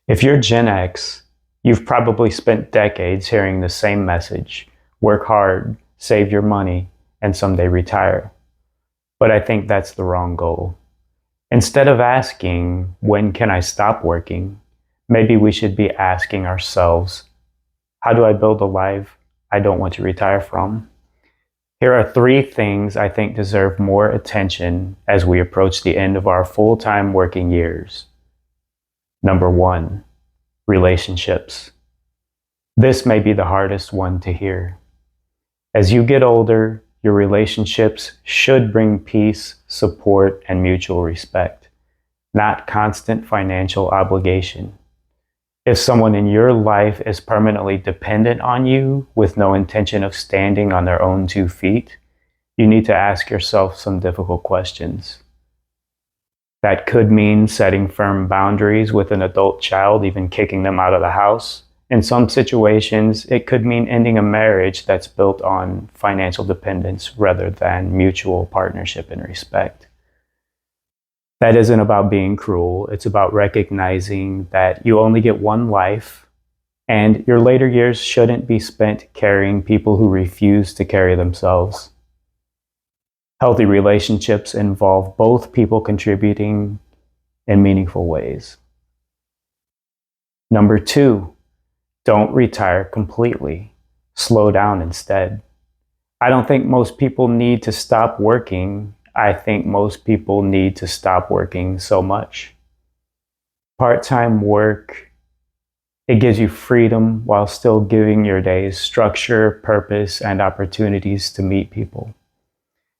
If you're Gen X, you've probably spent decades hearing the same message: work hard, save your money, and someday retire. But I think that's the wrong goal. Instead of asking, when can I stop working? Maybe we should be asking ourselves, how do I build a life I don't want to retire from? Here are three things I think deserve more attention as we approach the end of our full-time working years. Number one, relationships. This may be the hardest one to hear. As you get older, your relationships should bring peace, support, and mutual respect, not constant financial obligation. If someone in your life is permanently dependent on you with no intention of standing on their own 2 feet, you need to ask yourself some difficult questions. That could mean setting firm boundaries with an adult child, even kicking them out of the house. In some situations, it could mean ending a marriage that's built on financial dependence rather than mutual partnership and respect. That isn't about being cruel. It's about recognizing that you only get one life, and your later years shouldn't be spent carrying people who refuse to carry themselves. Healthy relationships involve both people contributing in meaningful ways. Number two, don't retire completely. Slow down instead. I don't think most people need to stop working. I think most people need to stop working so much. Part-time work, it gives you freedom while still giving your days structure, purpose, and opportunities to meet people.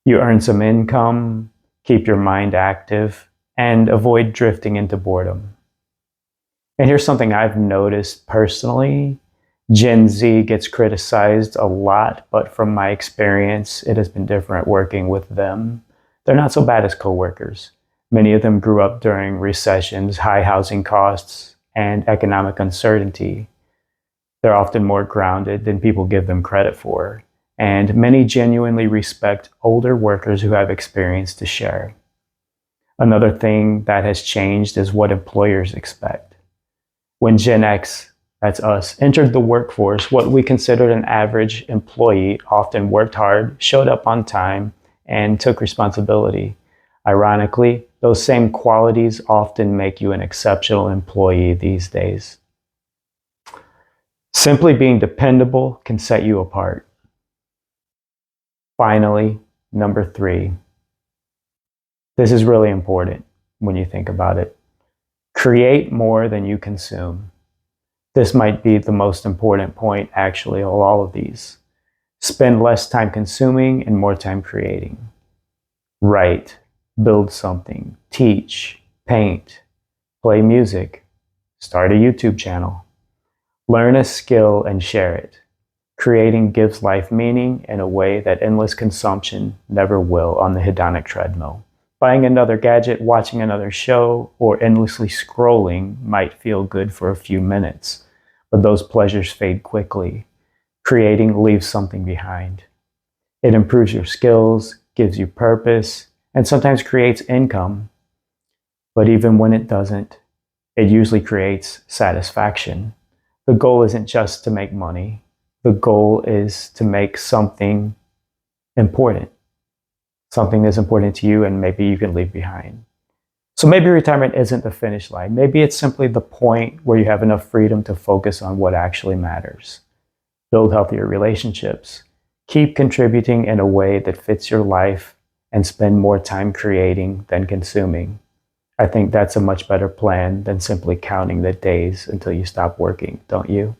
You earn some income, keep your mind active, and avoid drifting into boredom. And here's something I've noticed personally. Gen Z gets criticized a lot, but from my experience, it has been different working with them. They're not so bad as coworkers. Many of them grew up during recessions, high housing costs, and economic uncertainty. They're often more grounded than people give them credit for. And many genuinely respect older workers who have experience to share. Another thing that has changed is what employers expect. When Gen X, that's us, entered the workforce, what we considered an average employee often worked hard, showed up on time, and took responsibility. Ironically, those same qualities often make you an exceptional employee these days. Simply being dependable can set you apart. Finally, number three. This is really important when you think about it. Create more than you consume. This might be the most important point, actually, of all of these. Spend less time consuming and more time creating. Write, build something, teach, paint, play music, start a YouTube channel. Learn a skill and share it. Creating gives life meaning in a way that endless consumption never will on the hedonic treadmill. Buying another gadget, watching another show, or endlessly scrolling might feel good for a few minutes, but those pleasures fade quickly. Creating leaves something behind. It improves your skills, gives you purpose, and sometimes creates income. But even when it doesn't, it usually creates satisfaction. The goal isn't just to make money. The goal is to make something important. Something that's important to you and maybe you can leave behind. So maybe retirement isn't the finish line. Maybe it's simply the point where you have enough freedom to focus on what actually matters. Build healthier relationships. Keep contributing in a way that fits your life and spend more time creating than consuming. I think that's a much better plan than simply counting the days until you stop working, don't you?